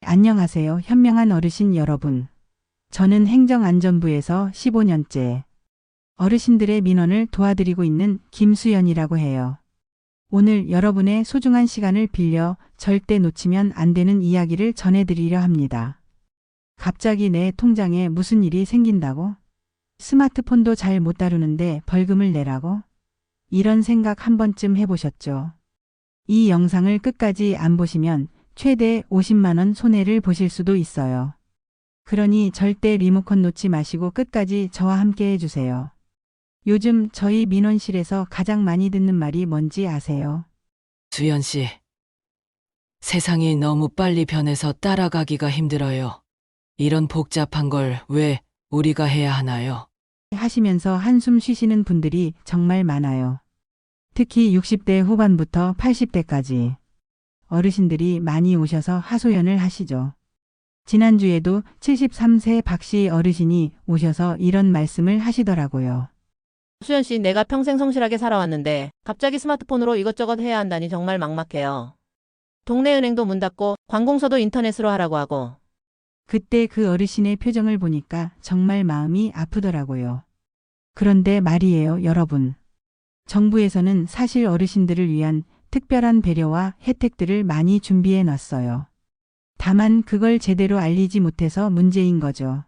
안녕하세요, 현명한 어르신 여러분. 저는 행정안전부에서 15년째 어르신들의 민원을 도와드리고 있는 김수연이라고 해요. 오늘 여러분의 소중한 시간을 빌려 절대 놓치면 안 되는 이야기를 전해드리려 합니다. 갑자기 내 통장에 무슨 일이 생긴다고? 스마트폰도 잘 못 다루는데 벌금을 내라고? 이런 생각 한 번쯤 해보셨죠? 이 영상을 끝까지 안 보시면 최대 50만 원 손해를 보실 수도 있어요. 그러니 절대 리모컨 놓지 마시고 끝까지 저와 함께 해주세요. 요즘 저희 민원실에서 가장 많이 듣는 말이 뭔지 아세요? 수연 씨, 세상이 너무 빨리 변해서 따라가기가 힘들어요. 이런 복잡한 걸 왜 우리가 해야 하나요? 하시면서 한숨 쉬시는 분들이 정말 많아요. 특히 60대 후반부터 80대까지 어르신들이 많이 오셔서 하소연을 하시죠. 지난주에도 73세 박씨 어르신이 오셔서 이런 말씀을 하시더라고요. 수연 씨, 내가 평생 성실하게 살아왔는데 갑자기 스마트폰으로 이것저것 해야 한다니 정말 막막해요. 동네 은행도 문 닫고 관공서도 인터넷으로 하라고 하고. 그때 그 어르신의 표정을 보니까 정말 마음이 아프더라고요. 그런데 말이에요, 여러분. 정부에서는 사실 어르신들을 위한 특별한 배려와 혜택들을 많이 준비해 놨어요. 다만 그걸 제대로 알리지 못해서 문제인 거죠.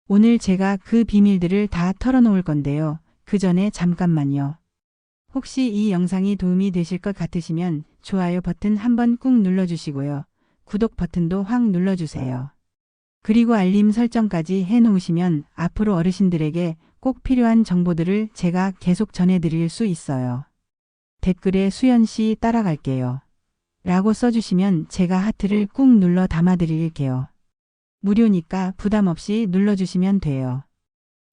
오늘 제가 그 비밀들을 다 털어놓을 건데요. 그 전에 잠깐만요. 혹시 이 영상이 도움이 되실 것 같으시면 좋아요 버튼 한번 꾹 눌러주시고요. 구독 버튼도 확 눌러주세요. 그리고 알림 설정까지 해놓으시면 앞으로 어르신들에게 꼭 필요한 정보들을 제가 계속 전해드릴 수 있어요. 댓글에 수연 씨 따라갈게요 라고 써주시면 제가 하트를 꾹 눌러 담아드릴게요. 무료니까 부담 없이 눌러주시면 돼요.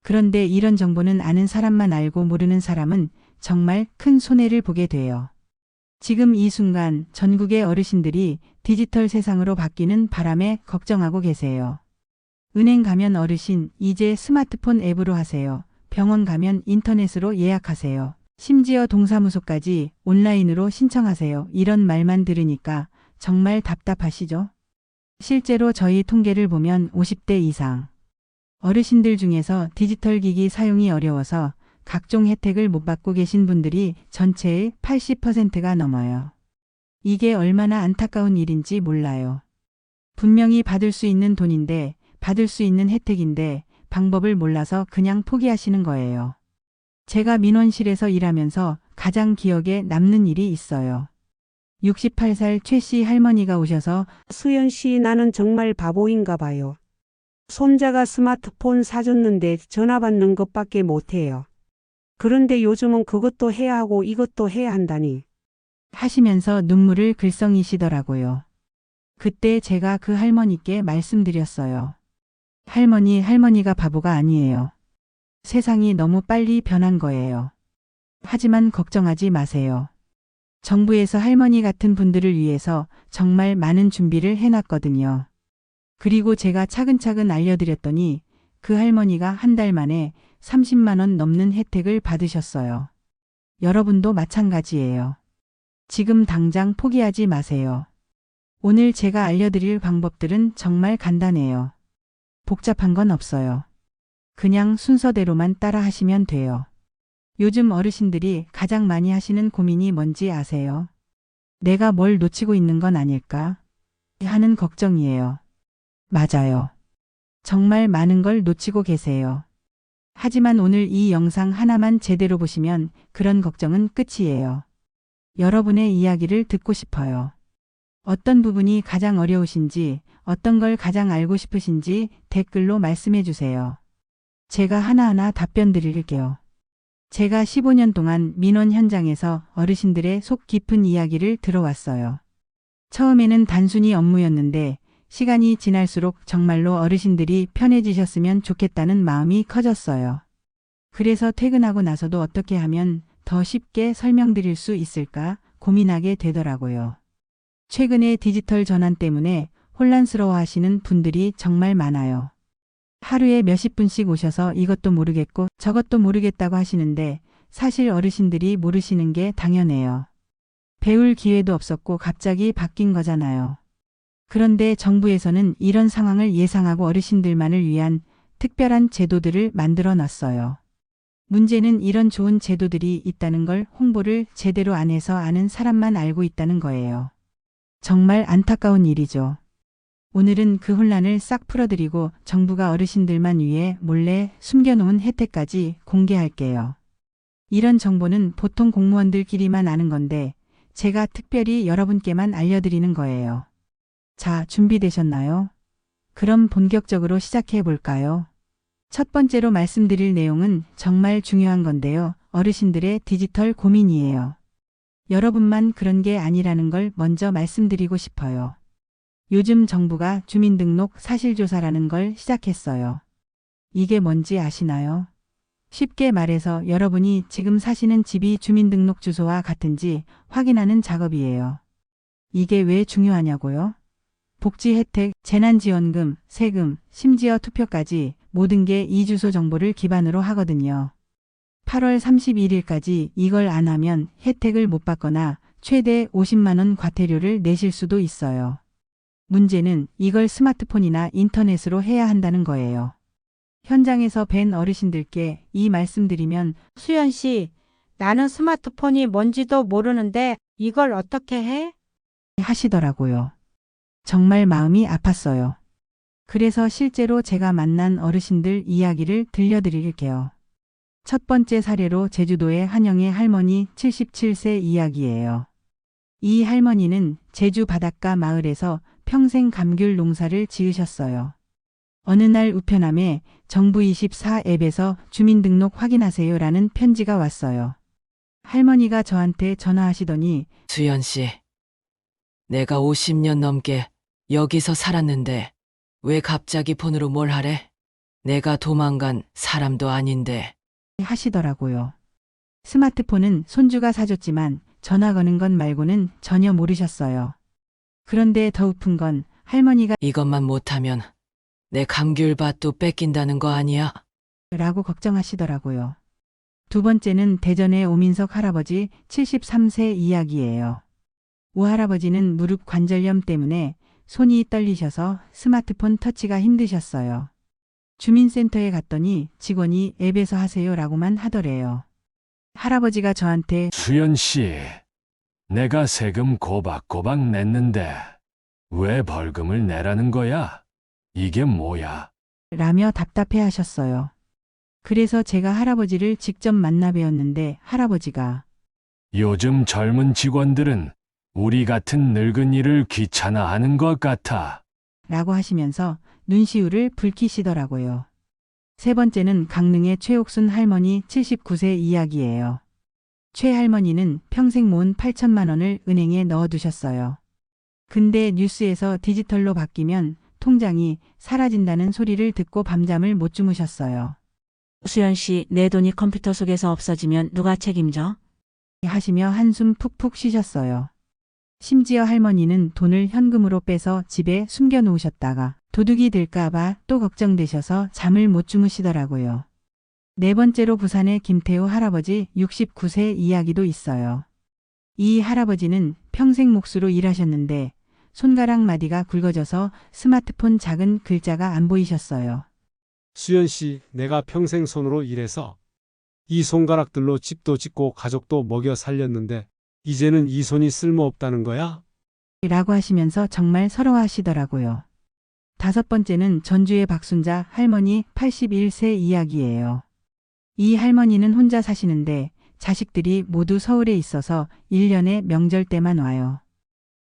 그런데 이런 정보는 아는 사람만 알고 모르는 사람은 정말 큰 손해를 보게 돼요. 지금 이 순간 전국의 어르신들이 디지털 세상으로 바뀌는 바람에 걱정하고 계세요. 은행 가면 어르신 이제 스마트폰 앱으로 하세요. 병원 가면 인터넷으로 예약하세요. 심지어 동사무소까지 온라인으로 신청하세요. 이런 말만 들으니까 정말 답답하시죠? 실제로 저희 통계를 보면 50대 이상 어르신들 중에서 디지털 기기 사용이 어려워서 각종 혜택을 못 받고 계신 분들이 전체의 80%가 넘어요. 이게 얼마나 안타까운 일인지 몰라요. 분명히 받을 수 있는 돈인데, 받을 수 있는 혜택인데 방법을 몰라서 그냥 포기하시는 거예요. 제가 민원실에서 일하면서 가장 기억에 남는 일이 있어요. 68살 최 씨 할머니가 오셔서 수연 씨, 나는 정말 바보인가 봐요. 손자가 스마트폰 사줬는데 전화 받는 것밖에 못해요. 그런데 요즘은 그것도 해야 하고 이것도 해야 한다니. 하시면서 눈물을 글썽이시더라고요. 그때 제가 그 할머니께 말씀드렸어요. 할머니가 바보가 아니에요. 세상이 너무 빨리 변한 거예요. 하지만 걱정하지 마세요. 정부에서 할머니 같은 분들을 위해서 정말 많은 준비를 해놨거든요. 그리고 제가 차근차근 알려드렸더니 그 할머니가 한 달 만에 30만 원 넘는 혜택을 받으셨어요. 여러분도 마찬가지예요. 지금 당장 포기하지 마세요. 오늘 제가 알려드릴 방법들은 정말 간단해요. 복잡한 건 없어요. 그냥 순서대로만 따라 하시면 돼요. 요즘 어르신들이 가장 많이 하시는 고민이 뭔지 아세요? 내가 뭘 놓치고 있는 건 아닐까? 하는 걱정이에요. 맞아요. 정말 많은 걸 놓치고 계세요. 하지만 오늘 이 영상 하나만 제대로 보시면 그런 걱정은 끝이에요. 여러분의 이야기를 듣고 싶어요. 어떤 부분이 가장 어려우신지, 어떤 걸 가장 알고 싶으신지 댓글로 말씀해 주세요. 제가 하나하나 답변 드릴게요. 제가 15년 동안 민원 현장에서 어르신들의 속 깊은 이야기를 들어왔어요. 처음에는 단순히 업무였는데 시간이 지날수록 정말로 어르신들이 편해지셨으면 좋겠다는 마음이 커졌어요. 그래서 퇴근하고 나서도 어떻게 하면 더 쉽게 설명드릴 수 있을까 고민하게 되더라고요. 최근에 디지털 전환 때문에 혼란스러워 하시는 분들이 정말 많아요. 하루에 몇십 분씩 오셔서 이것도 모르겠고 저것도 모르겠다고 하시는데 사실 어르신들이 모르시는 게 당연해요. 배울 기회도 없었고 갑자기 바뀐 거잖아요. 그런데 정부에서는 이런 상황을 예상하고 어르신들만을 위한 특별한 제도들을 만들어 놨어요. 문제는 이런 좋은 제도들이 있다는 걸 홍보를 제대로 안 해서 아는 사람만 알고 있다는 거예요. 정말 안타까운 일이죠. 오늘은 그 혼란을 싹 풀어드리고 정부가 어르신들만 위해 몰래 숨겨놓은 혜택까지 공개할게요. 이런 정보는 보통 공무원들끼리만 아는 건데 제가 특별히 여러분께만 알려드리는 거예요. 자, 준비되셨나요? 그럼 본격적으로 시작해 볼까요? 첫 번째로 말씀드릴 내용은 정말 중요한 건데요. 어르신들의 디지털 고민이에요. 여러분만 그런 게 아니라는 걸 먼저 말씀드리고 싶어요. 요즘 정부가 주민등록 사실조사라는 걸 시작했어요. 이게 뭔지 아시나요? 쉽게 말해서 여러분이 지금 사시는 집이 주민등록 주소와 같은지 확인하는 작업이에요. 이게 왜 중요하냐고요? 복지 혜택, 재난지원금, 세금, 심지어 투표까지 모든 게 이 주소 정보를 기반으로 하거든요. 8월 31일까지 이걸 안 하면 혜택을 못 받거나 최대 50만 원 과태료를 내실 수도 있어요. 문제는 이걸 스마트폰이나 인터넷으로 해야 한다는 거예요. 현장에서 뵌 어르신들께 이 말씀드리면 수연 씨, 나는 스마트폰이 뭔지도 모르는데 이걸 어떻게 해? 하시더라고요. 정말 마음이 아팠어요. 그래서 실제로 제가 만난 어르신들 이야기를 들려드릴게요. 첫 번째 사례로 제주도의 한영애 할머니 77세 이야기예요. 이 할머니는 제주 바닷가 마을에서 평생 감귤 농사를 지으셨어요. 어느 날 우편함에 정부24 앱에서 주민등록 확인하세요라는 편지가 왔어요. 할머니가 저한테 전화하시더니 수연 씨, 내가 50년 넘게 여기서 살았는데 왜 갑자기 폰으로 뭘 하래? 내가 도망간 사람도 아닌데. 하시더라고요. 스마트폰은 손주가 사줬지만 전화 거는 건 말고는 전혀 모르셨어요. 그런데 더 웃픈 건 할머니가 이것만 못하면 내 감귤밭도 뺏긴다는 거 아니야? 라고 걱정하시더라고요. 두 번째는 대전의 오민석 할아버지 73세 이야기예요. 오 할아버지는 무릎 관절염 때문에 손이 떨리셔서 스마트폰 터치가 힘드셨어요. 주민센터에 갔더니 직원이 앱에서 하세요라고만 하더래요. 할아버지가 저한테 수연 씨, 내가 세금 꼬박꼬박 냈는데 왜 벌금을 내라는 거야? 이게 뭐야? 라며 답답해 하셨어요. 그래서 제가 할아버지를 직접 만나 뵈었는데 할아버지가 요즘 젊은 직원들은 우리 같은 늙은이를 귀찮아하는 것 같아. 라고 하시면서 눈시울을 붉히시더라고요. 세 번째는 강릉의 최옥순 할머니 79세 이야기예요. 최 할머니는 평생 모은 8천만 원을 은행에 넣어두셨어요. 근데 뉴스에서 디지털로 바뀌면 통장이 사라진다는 소리를 듣고 밤잠을 못 주무셨어요. 수연 씨, 내 돈이 컴퓨터 속에서 없어지면 누가 책임져? 하시며 한숨 푹푹 쉬셨어요. 심지어 할머니는 돈을 현금으로 빼서 집에 숨겨 놓으셨다가 도둑이 될까봐 또 걱정되셔서 잠을 못 주무시더라고요. 네 번째로 부산의 김태우 할아버지 69세 이야기도 있어요. 이 할아버지는 평생 몫으로 일하셨는데 손가락 마디가 굵어져서 스마트폰 작은 글자가 안 보이셨어요. 수연 씨, 내가 평생 손으로 일해서 이 손가락들로 집도 짓고 가족도 먹여 살렸는데 이제는 이 손이 쓸모없다는 거야? 라고 하시면서 정말 서러워하시더라고요. 다섯 번째는 전주의 박순자 할머니 81세 이야기예요. 이 할머니는 혼자 사시는데 자식들이 모두 서울에 있어서 1년에 명절 때만 와요.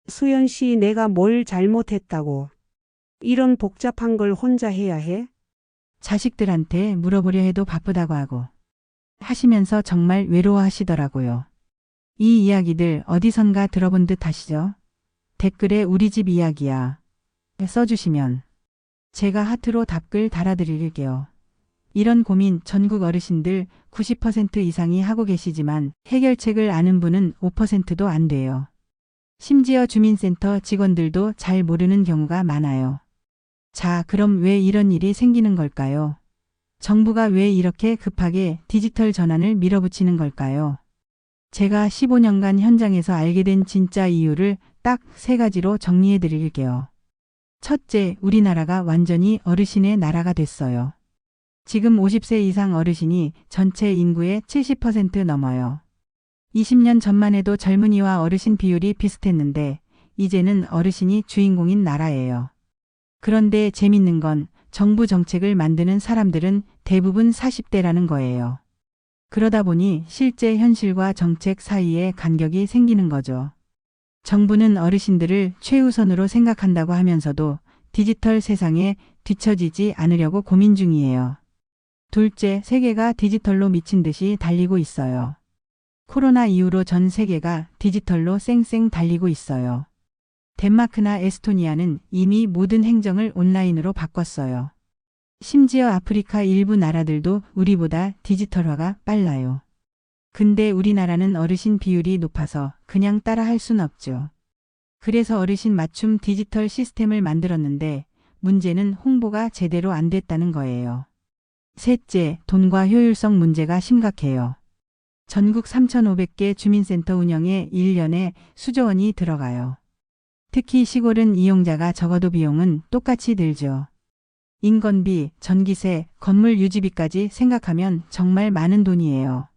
수연 씨, 내가 뭘 잘못했다고. 이런 복잡한 걸 혼자 해야 해? 자식들한테 물어보려 해도 바쁘다고 하고 하시면서 정말 외로워하시더라고요. 이 이야기들 어디선가 들어본 듯 하시죠? 댓글에 우리 집 이야기야 써주시면 제가 하트로 답글 달아드릴게요. 이런 고민 전국 어르신들 90% 이상이 하고 계시지만 해결책을 아는 분은 5%도 안 돼요. 심지어 주민센터 직원들도 잘 모르는 경우가 많아요. 자, 그럼 왜 이런 일이 생기는 걸까요? 정부가 왜 이렇게 급하게 디지털 전환을 밀어붙이는 걸까요? 제가 15년간 현장에서 알게 된 진짜 이유를 딱 3가지로 정리해 드릴게요. 첫째, 우리나라가 완전히 어르신의 나라가 됐어요. 지금 50세 이상 어르신이 전체 인구의 70% 넘어요. 20년 전만 해도 젊은이와 어르신 비율이 비슷했는데 이제는 어르신이 주인공인 나라예요. 그런데 재밌는 건 정부 정책을 만드는 사람들은 대부분 40대라는 거예요. 그러다 보니 실제 현실과 정책 사이에 간격이 생기는 거죠. 정부는 어르신들을 최우선으로 생각한다고 하면서도 디지털 세상에 뒤처지지 않으려고 고민 중이에요. 둘째, 세계가 디지털로 미친 듯이 달리고 있어요. 코로나 이후로 전 세계가 디지털로 쌩쌩 달리고 있어요. 덴마크나 에스토니아는 이미 모든 행정을 온라인으로 바꿨어요. 심지어 아프리카 일부 나라들도 우리보다 디지털화가 빨라요. 근데 우리나라는 어르신 비율이 높아서 그냥 따라할 순 없죠. 그래서 어르신 맞춤 디지털 시스템을 만들었는데 문제는 홍보가 제대로 안 됐다는 거예요. 셋째, 돈과 효율성 문제가 심각해요. 전국 3,500개 주민센터 운영에 1년에 수조 원이 들어가요. 특히 시골은 이용자가 적어도 비용은 똑같이 들죠. 인건비, 전기세, 건물 유지비까지 생각하면 정말 많은 돈이에요.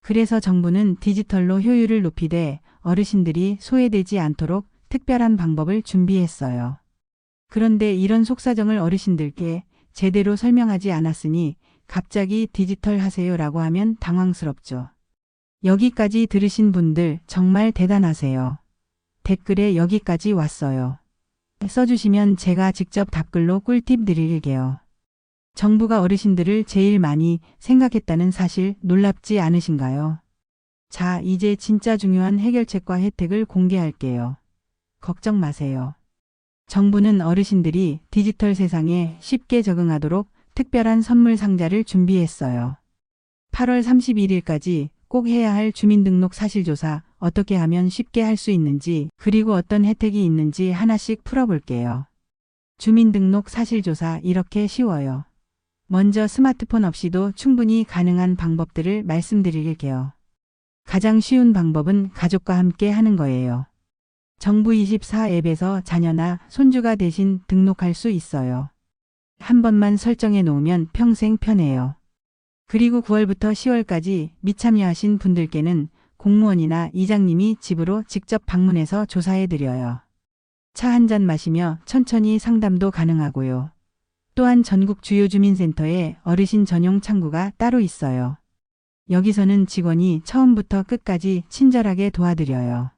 그래서 정부는 디지털로 효율을 높이되 어르신들이 소외되지 않도록 특별한 방법을 준비했어요. 그런데 이런 속사정을 어르신들께 제대로 설명하지 않았으니 갑자기 디지털 하세요라고 하면 당황스럽죠. 여기까지 들으신 분들 정말 대단하세요. 댓글에 여기까지 왔어요. 써주시면 제가 직접 답글로 꿀팁 드릴게요. 정부가 어르신들을 제일 많이 생각했다는 사실 놀랍지 않으신가요? 자, 이제 진짜 중요한 해결책과 혜택을 공개할게요. 걱정 마세요. 정부는 어르신들이 디지털 세상에 쉽게 적응하도록 특별한 선물 상자를 준비했어요. 8월 31일까지 꼭 해야 할 주민등록 사실조사 어떻게 하면 쉽게 할 수 있는지 그리고 어떤 혜택이 있는지 하나씩 풀어볼게요. 주민등록 사실조사 이렇게 쉬워요. 먼저 스마트폰 없이도 충분히 가능한 방법들을 말씀드릴게요. 가장 쉬운 방법은 가족과 함께 하는 거예요. 정부24 앱에서 자녀나 손주가 대신 등록할 수 있어요. 한 번만 설정해 놓으면 평생 편해요. 그리고 9월부터 10월까지 미참여하신 분들께는 공무원이나 이장님이 집으로 직접 방문해서 조사해 드려요. 차 한 잔 마시며 천천히 상담도 가능하고요. 또한 전국 주요 주민센터에 어르신 전용 창구가 따로 있어요. 여기서는 직원이 처음부터 끝까지 친절하게 도와드려요.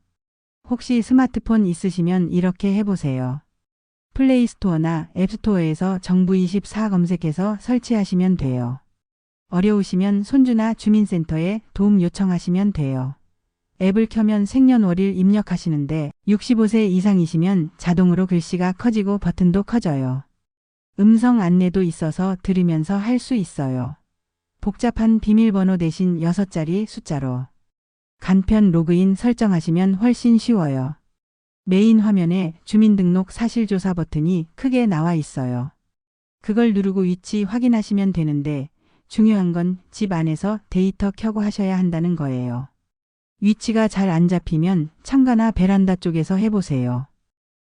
혹시 스마트폰 있으시면 이렇게 해보세요. 플레이스토어나 앱스토어에서 정부24 검색해서 설치하시면 돼요. 어려우시면 손주나 주민센터에 도움 요청하시면 돼요. 앱을 켜면 생년월일 입력하시는데 65세 이상이시면 자동으로 글씨가 커지고 버튼도 커져요. 음성 안내도 있어서 들으면서 할 수 있어요. 복잡한 비밀번호 대신 6자리 숫자로. 간편 로그인 설정하시면 훨씬 쉬워요. 메인 화면에 주민등록 사실조사 버튼이 크게 나와 있어요. 그걸 누르고 위치 확인하시면 되는데 중요한 건 집 안에서 데이터 켜고 하셔야 한다는 거예요. 위치가 잘 안 잡히면 창가나 베란다 쪽에서 해보세요.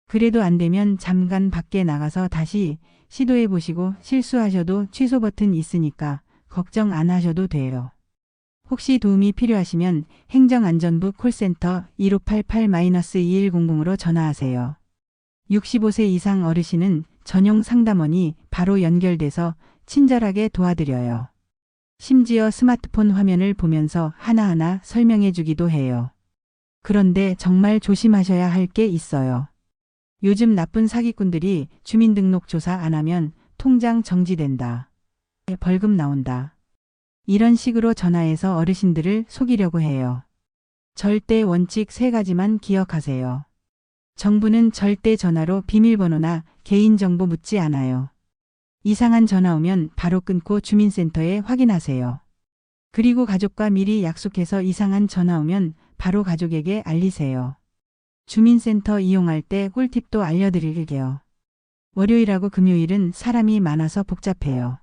그래도 안 되면 잠깐 밖에 나가서 다시 시도해 보시고 실수하셔도 취소 버튼 있으니까 걱정 안 하셔도 돼요. 혹시 도움이 필요하시면 행정안전부 콜센터 1588-2100으로 전화하세요. 65세 이상 어르신은 전용 상담원이 바로 연결돼서 친절하게 도와드려요. 심지어 스마트폰 화면을 보면서 하나하나 설명해 주기도 해요. 그런데 정말 조심하셔야 할 게 있어요. 요즘 나쁜 사기꾼들이 주민등록 조사 안 하면 통장 정지된다. 벌금 나온다. 이런 식으로 전화해서 어르신들을 속이려고 해요. 절대 원칙 3가지만 기억하세요. 정부는 절대 전화로 비밀번호나 개인정보 묻지 않아요. 이상한 전화 오면 바로 끊고 주민센터에 확인하세요. 그리고 가족과 미리 약속해서 이상한 전화 오면 바로 가족에게 알리세요. 주민센터 이용할 때 꿀팁도 알려드릴게요. 월요일하고 금요일은 사람이 많아서 복잡해요.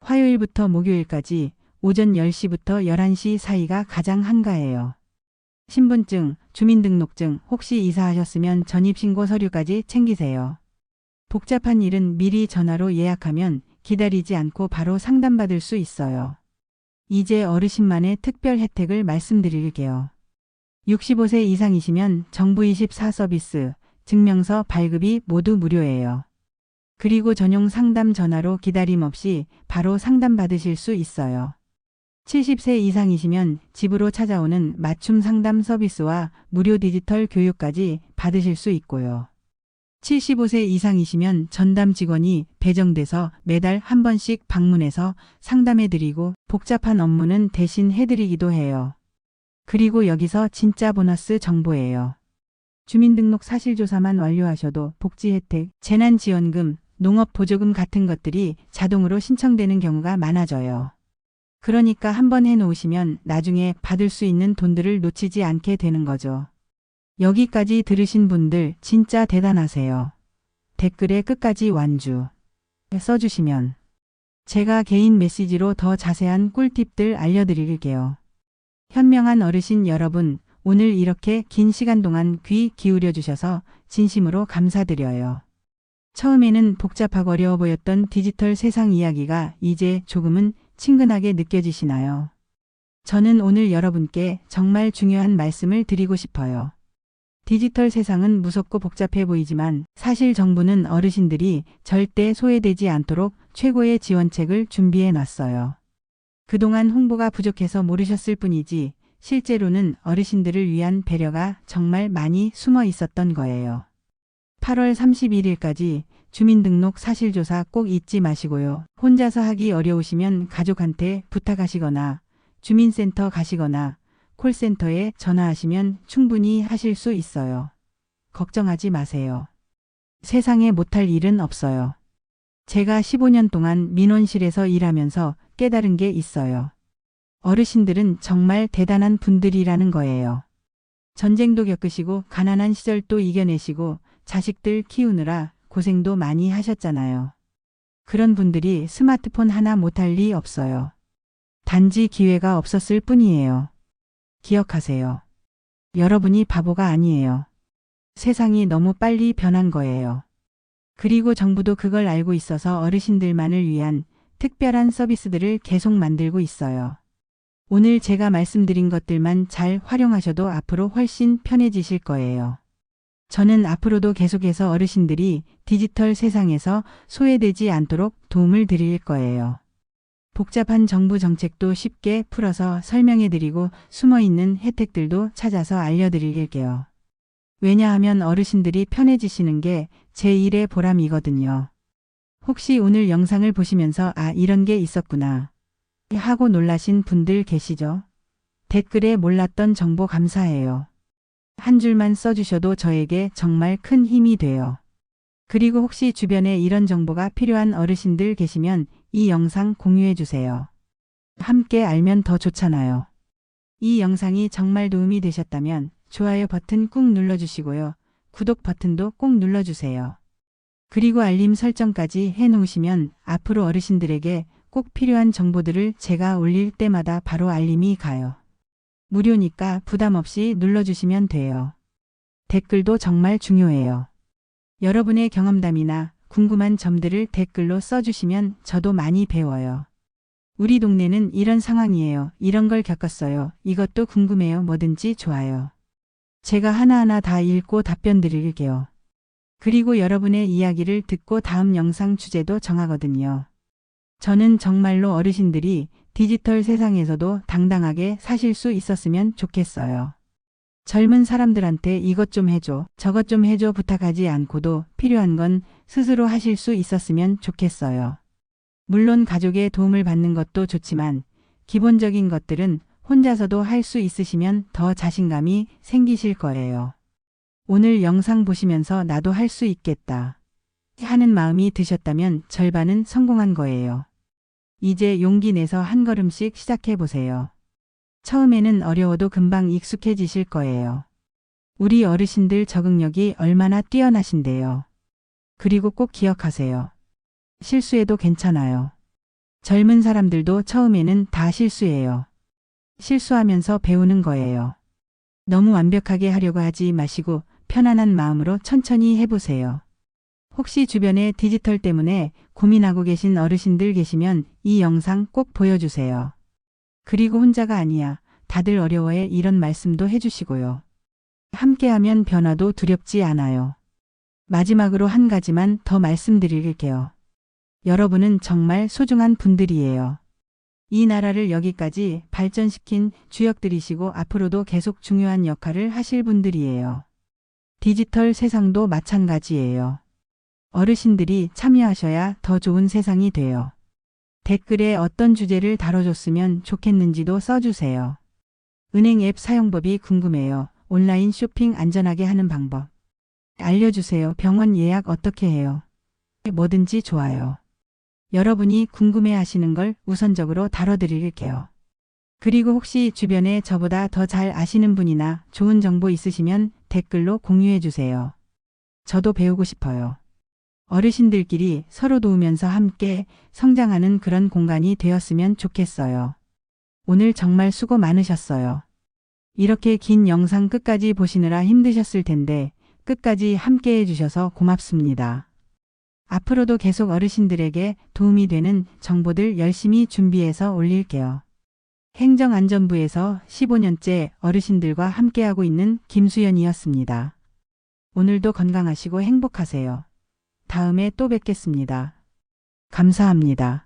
화요일부터 목요일까지 오전 10시부터 11시 사이가 가장 한가해요. 신분증, 주민등록증, 혹시 이사하셨으면 전입신고 서류까지 챙기세요. 복잡한 일은 미리 전화로 예약하면 기다리지 않고 바로 상담받을 수 있어요. 이제 어르신만의 특별 혜택을 말씀드릴게요. 65세 이상이시면 정부 24 서비스, 증명서 발급이 모두 무료예요. 그리고 전용 상담 전화로 기다림 없이 바로 상담받으실 수 있어요. 70세 이상이시면 집으로 찾아오는 맞춤 상담 서비스와 무료 디지털 교육까지 받으실 수 있고요. 75세 이상이시면 전담 직원이 배정돼서 매달 한 번씩 방문해서 상담해드리고 복잡한 업무는 대신 해드리기도 해요. 그리고 여기서 진짜 보너스 정보예요. 주민등록 사실조사만 완료하셔도 복지 혜택, 재난지원금, 농업보조금 같은 것들이 자동으로 신청되는 경우가 많아져요. 그러니까 한번 해놓으시면 나중에 받을 수 있는 돈들을 놓치지 않게 되는 거죠. 여기까지 들으신 분들 진짜 대단하세요. 댓글에 끝까지 완주 써주시면 제가 개인 메시지로 더 자세한 꿀팁들 알려드릴게요. 현명한 어르신 여러분, 오늘 이렇게 긴 시간 동안 귀 기울여 주셔서 진심으로 감사드려요. 처음에는 복잡하고 어려워 보였던 디지털 세상 이야기가 이제 조금은 친근하게 느껴지시나요? 저는 오늘 여러분께 정말 중요한 말씀을 드리고 싶어요. 디지털 세상은 무섭고 복잡해 보이지만 사실 정부는 어르신들이 절대 소외되지 않도록 최고의 지원책을 준비해 놨어요. 그동안 홍보가 부족해서 모르셨을 뿐이지 실제로는 어르신들을 위한 배려가 정말 많이 숨어 있었던 거예요. 8월 31일까지 주민등록 사실조사 꼭 잊지 마시고요. 혼자서 하기 어려우시면 가족한테 부탁하시거나 주민센터 가시거나 콜센터에 전화하시면 충분히 하실 수 있어요. 걱정하지 마세요. 세상에 못할 일은 없어요. 제가 15년 동안 민원실에서 일하면서 깨달은 게 있어요. 어르신들은 정말 대단한 분들이라는 거예요. 전쟁도 겪으시고 가난한 시절도 이겨내시고 자식들 키우느라 고생도 많이 하셨잖아요. 그런 분들이 스마트폰 하나 못할 리 없어요. 단지 기회가 없었을 뿐이에요. 기억하세요. 여러분이 바보가 아니에요. 세상이 너무 빨리 변한 거예요. 그리고 정부도 그걸 알고 있어서 어르신들만을 위한 특별한 서비스들을 계속 만들고 있어요. 오늘 제가 말씀드린 것들만 잘 활용하셔도 앞으로 훨씬 편해지실 거예요. 저는 앞으로도 계속해서 어르신들이 디지털 세상에서 소외되지 않도록 도움을 드릴 거예요. 복잡한 정부 정책도 쉽게 풀어서 설명해드리고 숨어있는 혜택들도 찾아서 알려드릴게요. 왜냐하면 어르신들이 편해지시는 게 제 일의 보람이거든요. 혹시 오늘 영상을 보시면서 아, 이런 게 있었구나 하고 놀라신 분들 계시죠? 댓글에 몰랐던 정보 감사해요. 한 줄만 써주셔도 저에게 정말 큰 힘이 돼요. 그리고 혹시 주변에 이런 정보가 필요한 어르신들 계시면 이 영상 공유해 주세요. 함께 알면 더 좋잖아요. 이 영상이 정말 도움이 되셨다면 좋아요 버튼 꾹 눌러주시고요. 구독 버튼도 꼭 눌러주세요. 그리고 알림 설정까지 해놓으시면 앞으로 어르신들에게 꼭 필요한 정보들을 제가 올릴 때마다 바로 알림이 가요. 무료니까 부담 없이 눌러주시면 돼요. 댓글도 정말 중요해요. 여러분의 경험담이나 궁금한 점들을 댓글로 써주시면 저도 많이 배워요. 우리 동네는 이런 상황이에요. 이런 걸 겪었어요. 이것도 궁금해요. 뭐든지 좋아요. 제가 하나하나 다 읽고 답변 드릴게요. 그리고 여러분의 이야기를 듣고 다음 영상 주제도 정하거든요. 저는 정말로 어르신들이 디지털 세상에서도 당당하게 사실 수 있었으면 좋겠어요. 젊은 사람들한테 이것 좀 해줘, 저것 좀 해줘 부탁하지 않고도 필요한 건 스스로 하실 수 있었으면 좋겠어요. 물론 가족의 도움을 받는 것도 좋지만 기본적인 것들은 혼자서도 할 수 있으시면 더 자신감이 생기실 거예요. 오늘 영상 보시면서 나도 할 수 있겠다 하는 마음이 드셨다면 절반은 성공한 거예요. 이제 용기 내서 한 걸음씩 시작해 보세요. 처음에는 어려워도 금방 익숙해지실 거예요. 우리 어르신들 적응력이 얼마나 뛰어나신데요. 그리고 꼭 기억하세요. 실수해도 괜찮아요. 젊은 사람들도 처음에는 다 실수해요. 실수하면서 배우는 거예요. 너무 완벽하게 하려고 하지 마시고 편안한 마음으로 천천히 해보세요. 혹시 주변에 디지털 때문에 고민하고 계신 어르신들 계시면 이 영상 꼭 보여주세요. 그리고 혼자가 아니야. 다들 어려워해 이런 말씀도 해주시고요. 함께하면 변화도 두렵지 않아요. 마지막으로 한 가지만 더 말씀드릴게요. 여러분은 정말 소중한 분들이에요. 이 나라를 여기까지 발전시킨 주역들이시고 앞으로도 계속 중요한 역할을 하실 분들이에요. 디지털 세상도 마찬가지예요. 어르신들이 참여하셔야 더 좋은 세상이 돼요. 댓글에 어떤 주제를 다뤄줬으면 좋겠는지도 써주세요. 은행 앱 사용법이 궁금해요. 온라인 쇼핑 안전하게 하는 방법. 알려주세요. 병원 예약 어떻게 해요? 뭐든지 좋아요. 여러분이 궁금해 하시는 걸 우선적으로 다뤄드릴게요. 그리고 혹시 주변에 저보다 더 잘 아시는 분이나 좋은 정보 있으시면 댓글로 공유해 주세요. 저도 배우고 싶어요. 어르신들끼리 서로 도우면서 함께 성장하는 그런 공간이 되었으면 좋겠어요. 오늘 정말 수고 많으셨어요. 이렇게 긴 영상 끝까지 보시느라 힘드셨을 텐데 끝까지 함께 해주셔서 고맙습니다. 앞으로도 계속 어르신들에게 도움이 되는 정보들 열심히 준비해서 올릴게요. 행정안전부에서 15년째 어르신들과 함께하고 있는 김수연이었습니다. 오늘도 건강하시고 행복하세요. 다음에 또 뵙겠습니다. 감사합니다.